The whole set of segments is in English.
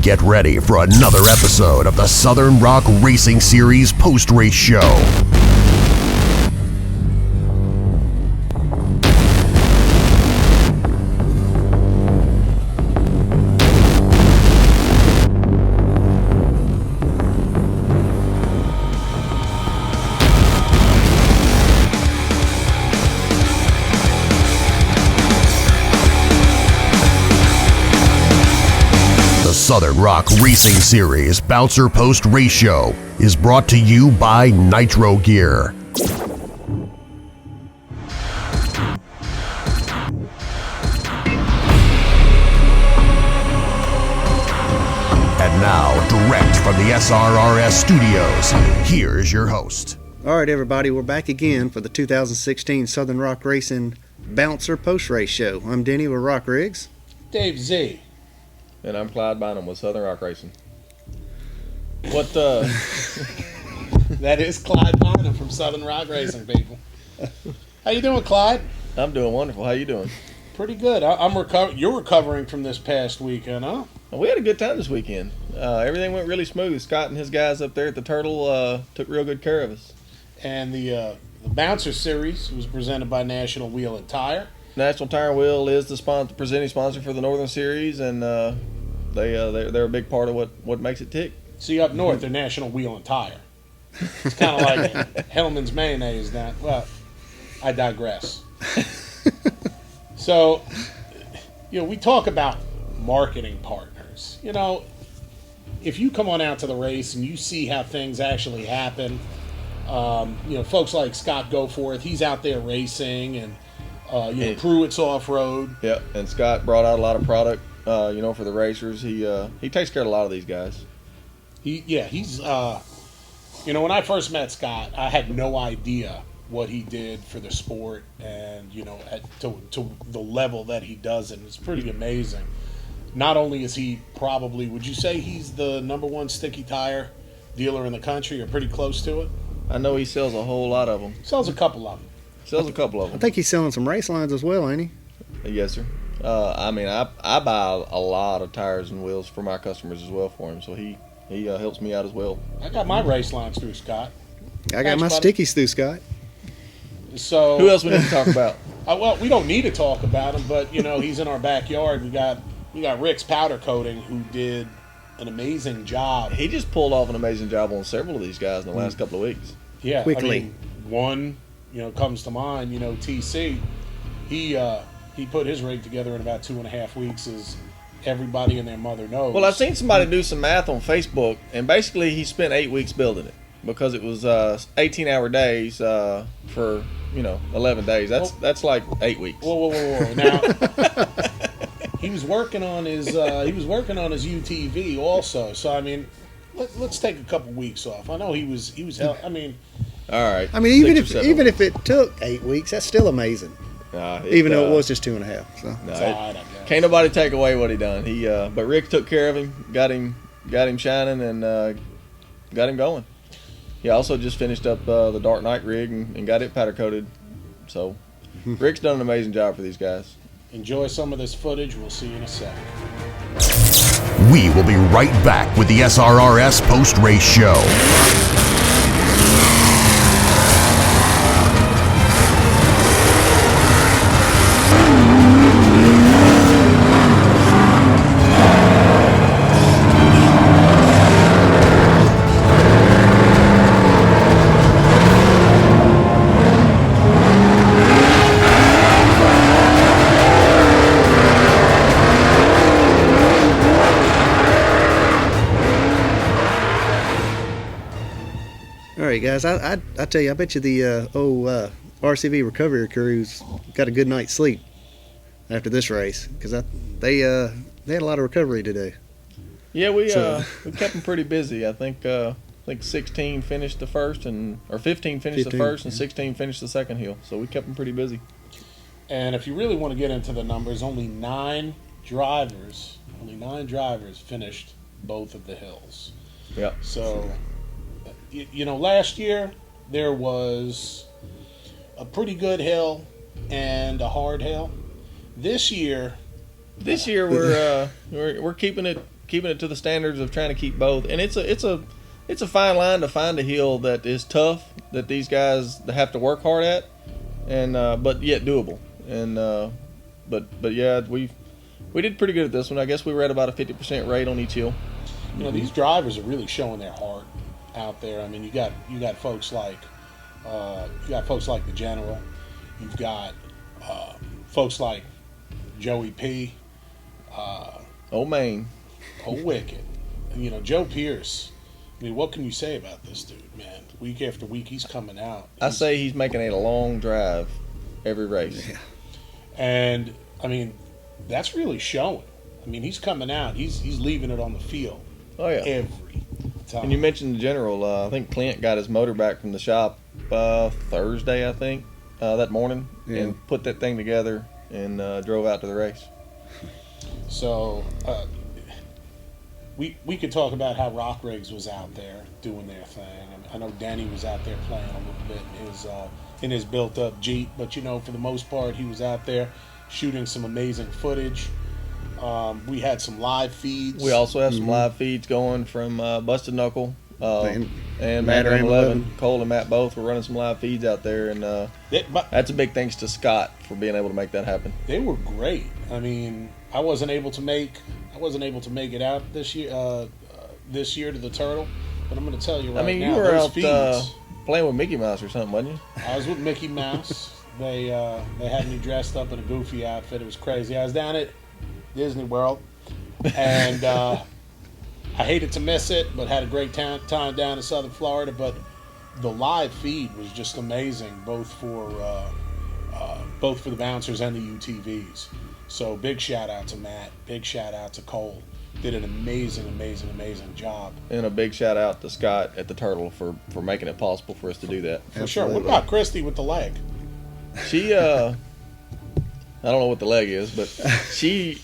Get ready for another episode of the Southern Rock Racing Series post-race show. Southern Rock Racing Series Bouncer Post Race Show is brought to you by Nitro Gear. And now, direct from the SRRS studios, here's your host. All right, everybody, we're back again for the 2016 Southern Rock Racing Bouncer Post Race Show. I'm Denny with Rock Riggs. Dave Z. And I'm Clyde Bynum with Southern Rock Racing. What, That is Clyde Bynum from Southern Rock Racing, people. How you doing, Clyde? I'm doing wonderful. How you doing? Pretty good. You're recovering from this past weekend, huh? We had a good time this weekend. Everything went really smooth. Scott and his guys up there at the Turtle took real good care of us. And the Bouncer Series was presented by National Wheel and Tire. National Tire and Wheel is the presenting sponsor for the Northern Series, and they're a big part of what makes it tick. See, up north, they're National Wheel and Tire. It's kind of like Hellman's Mayonnaise down. Well, I digress. So, we talk about marketing partners. If you come on out to the race and you see how things actually happen, folks like Scott Goforth, he's out there racing, and Pruitt's off-road. Yep, and Scott brought out a lot of product, for the racers. He takes care of a lot of these guys. He's when I first met Scott, I had no idea what he did for the sport, and to the level that he does it. It's pretty amazing. Not only is he probably, would you say he's the number one sticky tire dealer in the country, or pretty close to it? I know he sells a whole lot of them. Sells a couple of them. I think he's selling some race lines as well, ain't he? Yes, sir. I buy a lot of tires and wheels for my customers as well for him, so he helps me out as well. I got my race lines through Scott. I got my stickies through Scott. So who else we need to talk about? Well, we don't need to talk about him, but he's in our backyard. We got Rick's Powder Coating, who did an amazing job. He just pulled off an amazing job on several of these guys in the last couple of weeks. Yeah, quickly. One comes to mind. TC, he put his rig together in about 2.5 weeks, as everybody and their mother knows. Well, I've seen somebody do some math on Facebook, and basically he spent 8 weeks building it because it was 18-hour days for 11 days. That's like 8 weeks. Whoa! Now he was working on his UTV also. So let's take a couple weeks off. I know he was. All right. Even if it took 8 weeks, that's still amazing. Even though it was just 2.5. So. No, all right, can't nobody take away what he done. But Rick took care of him, got him shining, and got him going. He also just finished up the Dark Knight rig and got it powder coated. So Rick's done an amazing job for these guys. Enjoy some of this footage. We'll see you in a sec. We will be right back with the SRRS post-race show. All right, guys, I tell you, I bet you the RCV recovery crew's got a good night's sleep after this race, because they had a lot of recovery today. Yeah, we kept them pretty busy. I think 16 finished the first, or 15 finished the first, and 16 finished the second hill. So we kept them pretty busy. And if you really want to get into the numbers, only nine drivers finished both of the hills. Yeah. So, last year there was a pretty good hill and a hard hill. This year we're keeping it keeping it to the standards of trying to keep both. And it's a fine line to find a hill that is tough, that these guys have to work hard at, and but yet doable. And but yeah, we did pretty good at this one. I guess we were at about a 50% rate on each hill. You know, these drivers are really showing their heart out there. I mean, you got folks like the General. You've got folks like Joey P. Old Maine. Old Wicked. And, you know, Joe Pierce. I mean, what can you say about this dude, man? Week after week, he's coming out. I say he's making a long drive every race. Yeah. And, I mean, that's really showing. I mean, he's coming out. He's leaving it on the field. Oh, yeah. Every time. And you mentioned the General. I think Clint got his motor back from the shop Thursday, I think, that morning, and put that thing together and drove out to the race. So, we could talk about how Rock Rigs was out there doing their thing. I know Danny was out there playing a little bit in his built-up Jeep, but you know, for the most part, he was out there shooting some amazing footage. We had some live feeds. We also have some live feeds going from Busted Knuckle and Matt Mandarin 11. 11. Cole and Matt both were running some live feeds out there, and that's a big thanks to Scott for being able to make that happen. They were great. I mean, I wasn't able to make it out this year to the Turtle, but I'm going to tell you right now. I mean, you were out feeds, playing with Mickey Mouse or something, wasn't you? I was with Mickey Mouse. They had me dressed up in a goofy outfit. It was crazy. I was down at Disney World, and I hated to miss it, but had a great time down in Southern Florida. But the live feed was just amazing, both for the bouncers and the UTVs. So big shout out to Matt, big shout out to Cole. Did an amazing job. And a big shout out to Scott at the Turtle for making it possible for us to do that. For sure. What about Christy with the leg? She I don't know what the leg is, but she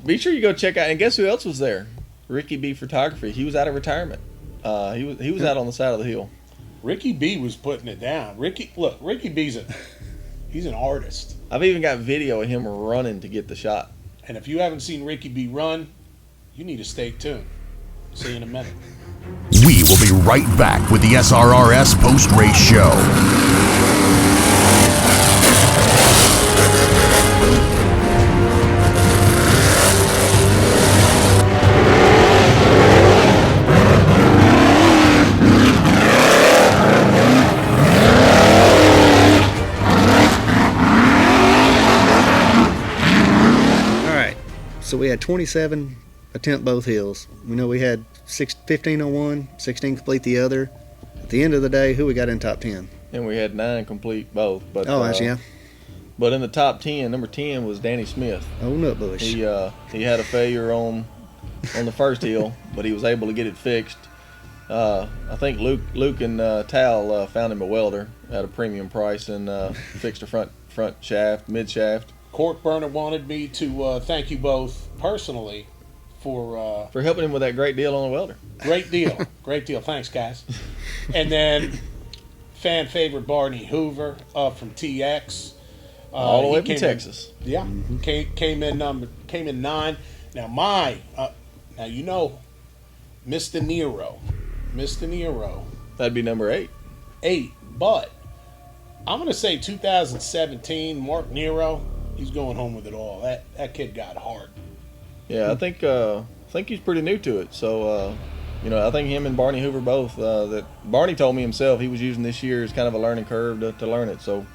be sure you go check out. And guess who else was there? Ricky B Photography. He was out of retirement. He was out on the side of the hill. Ricky B was putting it down. Ricky B's he's an artist. I've even got video of him running to get the shot. And if you haven't seen Ricky B run, you need to stay tuned. See you in a minute. We will be right back with the SRRS post-race show. So we had 27 attempt both hills. We know we had 15 on one, 16 complete the other. At the end of the day, who we got in top 10? And we had 9 complete both. But actually, yeah. But in the top 10, number 10 was Danny Smith. Oh, Nutbush. He had a failure on the first hill, but he was able to get it fixed. I think Luke and Tal found him a welder at a premium price and fixed a front shaft, mid shaft. Cork Burner wanted me to thank you both personally for helping him with that great deal on the welder. Great deal. Thanks, guys. And then fan favorite Barney Hoover from TX. All the way from Texas. Yeah. Came in 9. Now now you know Mr. Nero. That'd be number 8. 8. But I'm gonna say 2017, Mark Nero. He's going home with it all. That kid got hard. Yeah, I think he's pretty new to it. So, I think him and Barney Hoover both. That Barney told me himself he was using this year as kind of a learning curve to learn it. So,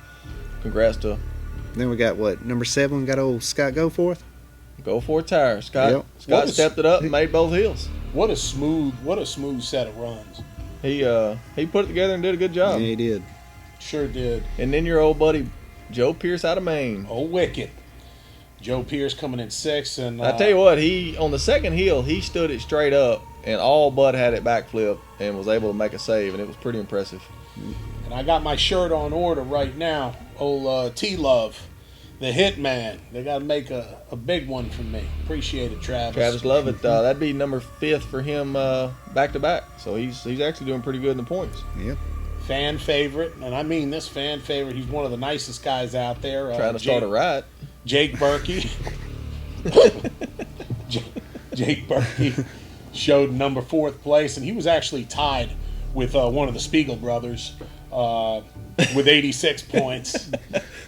congrats to. Then we got number 7. We got old Scott Goforth. Goforth tire. Scott. Yep. Scott stepped it up and made both hills. What a smooth set of runs. He put it together and did a good job. Yeah, he did. Sure did. And then your old buddy Joe Pierce out of Maine. Oh, wicked. Joe Pierce coming in 6th. And I tell you what, he on the second hill, he stood it straight up and all but had it backflip and was able to make a save, and it was pretty impressive. And I got my shirt on order right now. Old T-Love, the Hitman. They got to make a big one for me. Appreciate it, Travis. Travis Lovett. That'd be number 5th for him back-to-back. So he's actually doing pretty good in the points. Yep. Fan favorite, and I mean this fan favorite. He's one of the nicest guys out there. Trying to start a riot. Jake Berkey. Jake Berkey showed number 4th place, and he was actually tied with one of the Spiegel brothers with 86 points.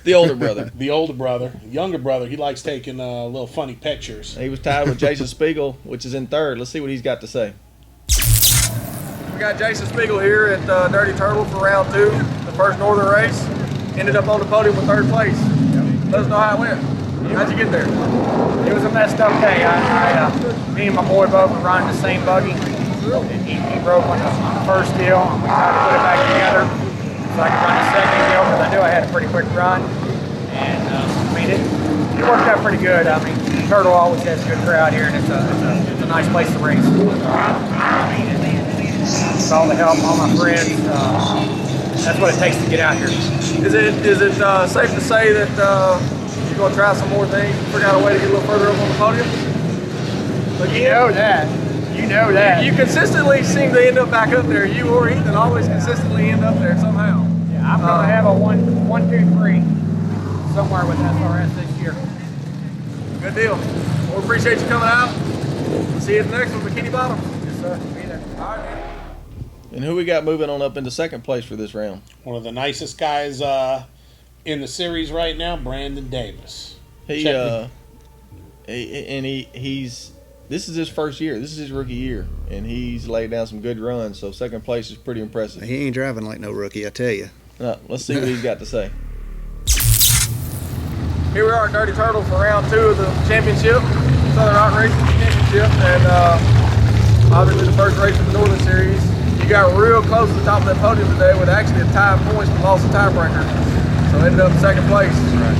The older brother. The older brother. Younger brother, he likes taking little funny pictures. He was tied with Jason Spiegel, which is in 3rd. Let's see what he's got to say. We got Jason Spiegel here at Dirty Turtle for round 2, the first Northern race. Ended up on the podium with 3rd place. Let us know how it went. How'd you get there? It was a messed up day. Me and my boy both were running the same buggy. He broke on the first deal, and we tried to put it back together so I could run the second deal because I knew I had a pretty quick run. And I mean, it worked out pretty good. I mean, Turtle always has a good crowd here, and it's a nice place to race. With all the help, all my friends, that's what it takes to get out here. Is it safe to say that you're going to try some more things, figure out a way to get a little further up on the podium? You know that. You know that. You consistently seem to end up back up there. You or Ethan always consistently end up there somehow. Yeah, I'm going to have a 1, 2, 3 somewhere with SRRS this year. Good deal. Well, we appreciate you coming out. We'll see you at the next one, Bikini Bottoms. Yes, sir. Be there. All right, man. And who we got moving on up into 2nd place for this round? One of the nicest guys in the series right now, Brandon Davis. He's this is his first year. This is his rookie year, and he's laid down some good runs. So 2nd place is pretty impressive. He ain't driving like no rookie, I tell you. Let's see what he's got to say. Here we are at Dirty Turtle for round 2 of the championship, Southern Rock Racing Championship, and obviously the first race of the Northern Series. You got real close to the top of that podium today with actually a tie of points but lost the tiebreaker. So ended up in 2nd place. Right.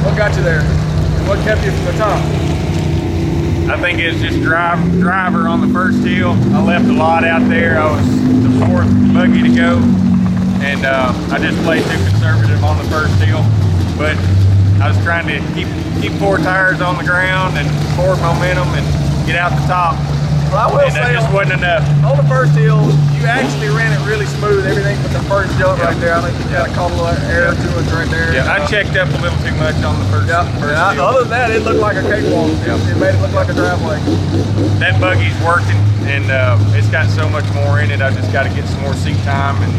What got you there? And what kept you from the top? I think it's just driver on the first hill. I left a lot out there. I was the 4th buggy to go, and I just played too conservative on the first hill. But I was trying to keep 4 tires on the ground and forward momentum and get out the top. Well, I will say that just wasn't enough. On the first hill, you actually ran it really smooth. Everything but the first jump right there. I think you got a couple of error to it right there. Yeah, I checked up a little too much on the first hill. Other than that, it looked like a cakewalk. It made it look like a driveway. That buggy's working, and it's got so much more in it. I just got to get some more seat time. And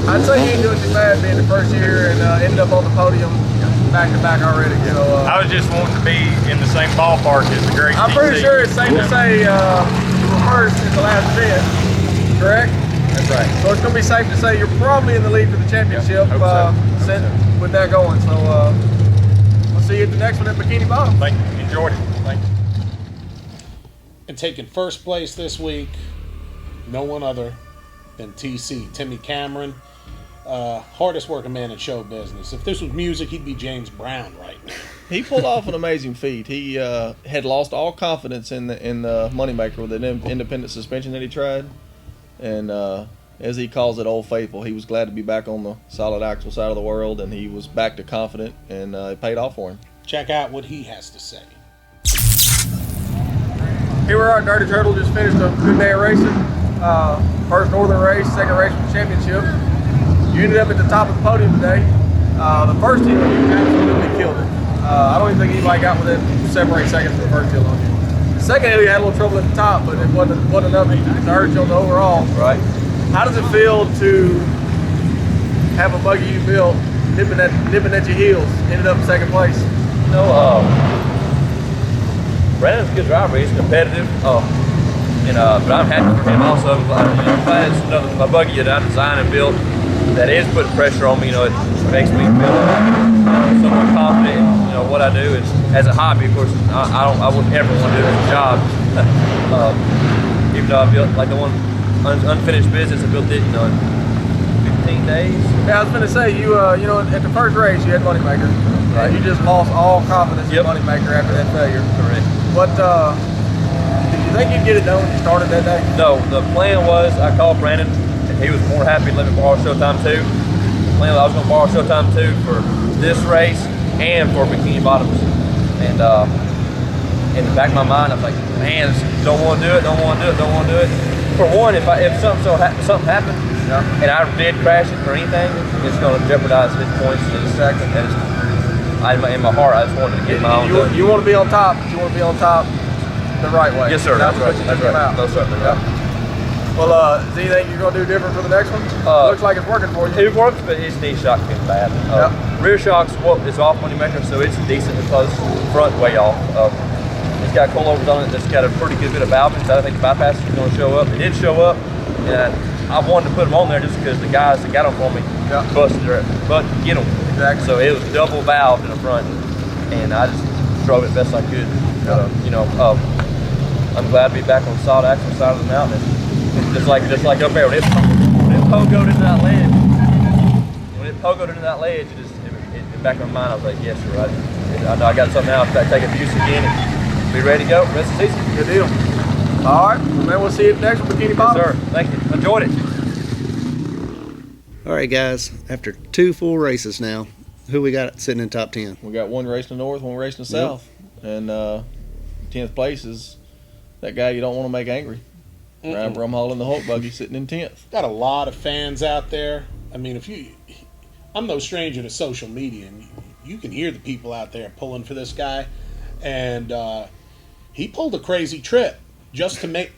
I'd say you ain't doing too bad being the first year and ended up on the podium back-to-back already. So I was just wanting to be in the same ballpark as the great I'm pretty sure it's safe to say you were first in the last event, correct? That's right. So it's going to be safe to say you're probably in the lead for the championship with that going. So we'll see you at the next one at Bikini Bottom. Thank you. Enjoyed it. Thank you. And taking first place this week, no one other than TC, Timmy Cameron. Hardest working man in show business. If this was music, he'd be James Brown right now. He pulled off an amazing feat. He had lost all confidence in the Moneymaker with an independent suspension that he tried, and as he calls it, Old Faithful. He was glad to be back on the solid axle side of the world, and he was back to confident, and it paid off for him. Check out what he has to say. Here we are at Dirty Turtle. Just finished a good day of racing. First Northern race, 2nd race for the championship. You ended up at the top of the podium today. The first hill, you absolutely killed it. I don't even think anybody got within 7 or 8 seconds of the first hill on you. The second hill, you had a little trouble at the top, but it wasn't enough to hurt you on the overall. Right. How does it feel to have a buggy you built nipping at your heels, ended up in 2nd place? You know, Brandon's a good driver. He's competitive. But I'm happy for him also. It's a buggy that I designed and built that is putting pressure on me. You know, it makes me feel somewhat confident in what I do. It's, as a hobby, of course, I wouldn't ever want to do it as a job. Even though I built like the one unfinished business, I built it in 15 days. Yeah, I was going to say at the first race you had Moneymaker. Right. You just lost all confidence in Moneymaker after that failure. Correct. But did you think you'd get it done when you started that day? No, the plan was I called Brandon. He was more happy to let me borrow Showtime 2. The plan was I was going to borrow Showtime 2 for this race and for Bikini Bottoms. And in the back of my mind, I was like, man, don't want to do it. For one, if something happened and I did crash it or anything, it's going to jeopardize his points in a second. And in my heart, I just wanted to get my own done. You want to be on top, but you want to be on top the right way. Yes, sir. Not That's right. what you That's came right. out. No, sir. Yeah. Well, is there anything you're gonna do different for the next one? Looks like it's working for you. It works, but his knee shock is bad. Rear shock's is off moneymaker, so it's decently close. Front way off. It's got coilovers on it that's got a pretty good bit of valving, so I think the bypass is going to show up. It did show up, and I wanted to put them on there just because the guys that got them for me busted their butt to get them. Exactly. So it was double valved in the front, and I just drove it best I could. I'm glad to be back on the solid axle side of the mountain. Just like up there, when it pogoed into that ledge, in the back of my mind, I was like, yes, you're right. I know I got something else. Take it to use again and be ready to go rest of the season. Good deal. All right, well, man, we'll see you at the next one, Bikini Bottom. Yes, sir. Thank you. Enjoyed it. All right, guys. After 2 full races now, who we got sitting in top 10? We got one race in the north, one race in the south, and 10th place is that guy you don't want to make angry. Ryan Brumhall in the Hulk buggy sitting in 10th. Got a lot of fans out there. I mean, I'm no stranger to social media, and you can hear the people out there pulling for this guy, and he pulled a crazy trip just to make,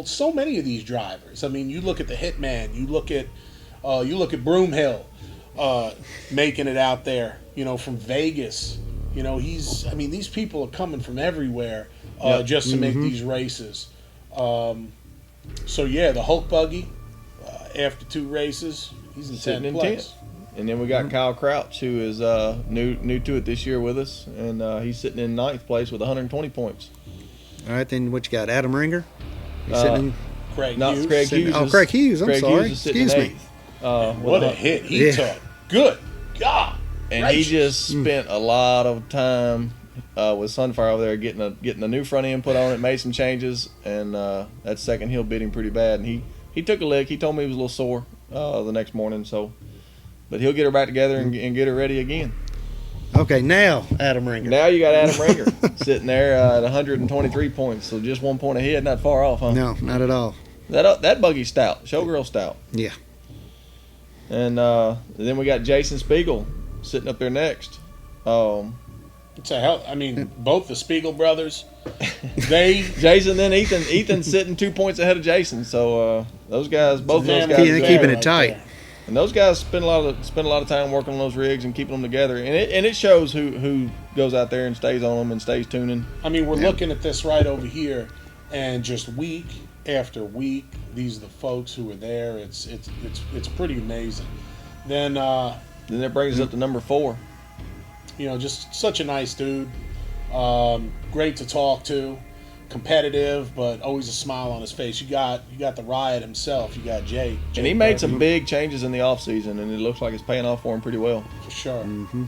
so many of these drivers. I mean, you look at the Hitman, you look at Broomhill making it out there, from Vegas. These people are coming from everywhere just to make these races. So yeah, the Hulk buggy after 2 races, he's in 10th place. And then we got Kyle Crouch, who is new to it this year with us, and he's sitting in 9th place with 120 points. All right, then what you got? Adam Ringer? He's sitting in... Craig Craig Hughes. Hughes. Craig Hughes. I'm sorry. Excuse me. What a hit he took. Good God. And gracious. he just spent a lot of time with Sunfire over there getting a new front end put on it, made some changes, and that second hill bit him pretty bad. And he took a lick. He told me he was a little sore the next morning, but he'll get her back together and get her ready again. Okay, now Adam Ringer. Now you got Adam Ringer sitting there at 123 points, so just 1 point ahead, not far off, huh? No, not at all. That buggy's stout, showgirl stout. Yeah. And then we got Jason Spiegel sitting up there next. It's a hell. I mean, both the Spiegel brothers. Jason, then Ethan. Ethan's sitting 2 points ahead of Jason. So both those guys, keeping it tight. There. And those guys spend a lot of time working on those rigs and keeping them together. And it shows who goes out there and stays on them and stays tuning. I mean, we're looking at this right over here, and just week after week, these are the folks who are there. It's pretty amazing. Then that brings us up to number 4. Just such a nice dude. Great to talk to. Competitive, but always a smile on his face. You got the Riot himself. You got Jake. And he made some big changes in the off season, and it looks like it's paying off for him pretty well. For sure. Mm-hmm.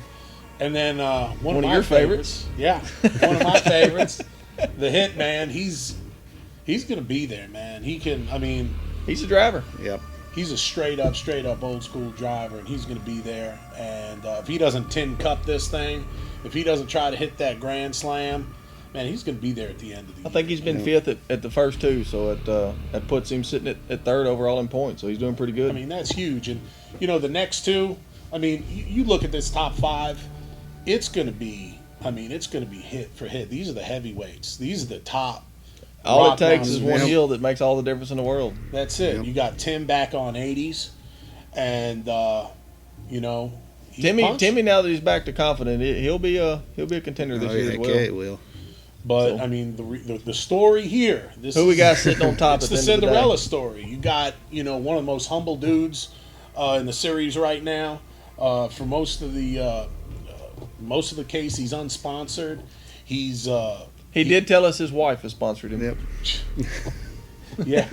And then one of your favorites. Yeah, one of my favorites, the Hitman. He's gonna be there, man. He can. I mean, he's a driver. Yep. He's a straight up old school driver, and he's gonna be there. And if he doesn't tin cup this thing, if he doesn't try to hit that grand slam, man, he's going to be there at the end of the year. I think he's been 5th at the first 2, so that puts him sitting at 3rd overall in points. So he's doing pretty good. I mean, that's huge. And the next 2. I mean, you look at this top 5. It's going to be. I mean, it's going to be hit for hit. These are the heavyweights. These are the top. All it takes is one hill that makes all the difference in the world. That's it. Yep. You got Tim back on 80s, and Timmy, now that he's back to confident, he'll be a contender this year as well. Okay, it will. But I mean, the story here. Who we got sitting on top? It's the Cinderella story. You got one of the most humble dudes in the series right now. For most of the case, he's unsponsored. He did tell us his wife has sponsored him. Yep. Yeah,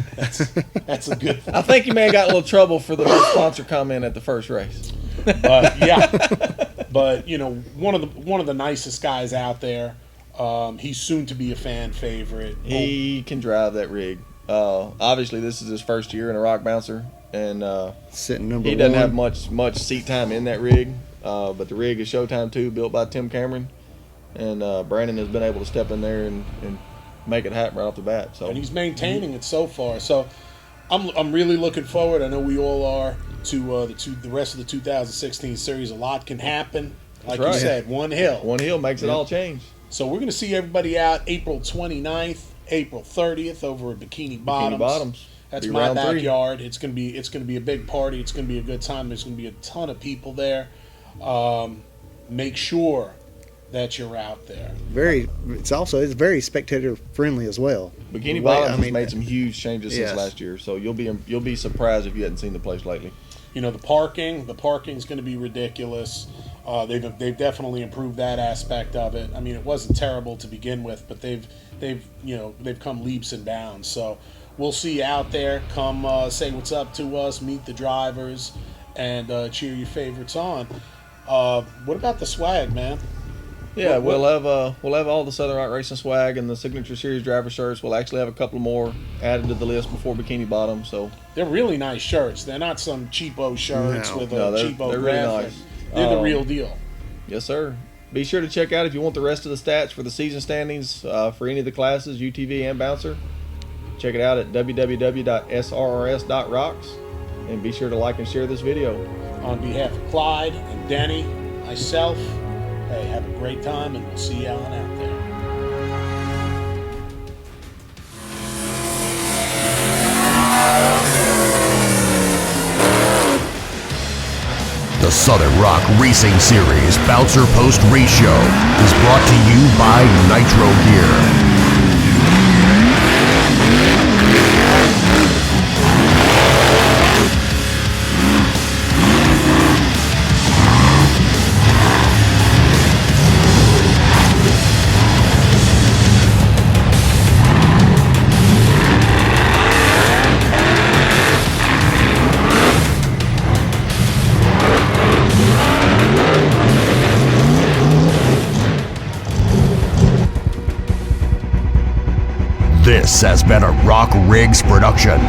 that's a good thing. I think he may have got a little trouble for the sponsor comment at the first race. But one of the nicest guys out there. He's soon to be a fan favorite. He can drive that rig. Obviously, this is his first year in a rock bouncer, and sitting number 1. He doesn't have much seat time in that rig. But the rig is Showtime 2, built by Tim Cameron, and Brandon has been able to step in there and make it happen right off the bat. So, and he's maintaining it so far. So I'm really looking forward. I know we all are to the rest of the 2016 series. A lot can happen. Like you said, one hill. One hill makes it all change. So we're going to see everybody out April 29th April 30th over at Bikini Bottoms. Bikini Bottoms. That's Be my round 3. backyard. It's gonna be a big party. It's gonna be a good time. There's gonna be a ton of people there. Make sure that you're out there. It's very spectator friendly as well. Bikini Bottoms has made some huge changes since last year, so you'll be surprised if you hadn't seen the place lately. You know, the parking's going to be ridiculous. They've definitely improved that aspect of it. I mean, it wasn't terrible to begin with, but they've come leaps and bounds. So we'll see you out there. Come say what's up to us, meet the drivers, and cheer your favorites on. What about the swag, man? Yeah, we'll have all the Southern Rock Racing swag and the Signature Series driver shirts. We'll actually have a couple more added to the list before Bikini Bottom. So they're really nice shirts. They're not some cheapo shirts with a cheapo they're graphic. really nice. They're the real deal. Yes, sir. Be sure to check out if you want the rest of the stats for the season standings for any of the classes, UTV and Bouncer. Check it out at www.srrs.rocks, and be sure to like and share this video. On behalf of Clyde and Denny, myself, hey, have a great time, and we'll see you on out there. The Southern Rock Racing Series Bouncer Post Ratio is brought to you by Nitro Gear. This has been a Rock Rigs production.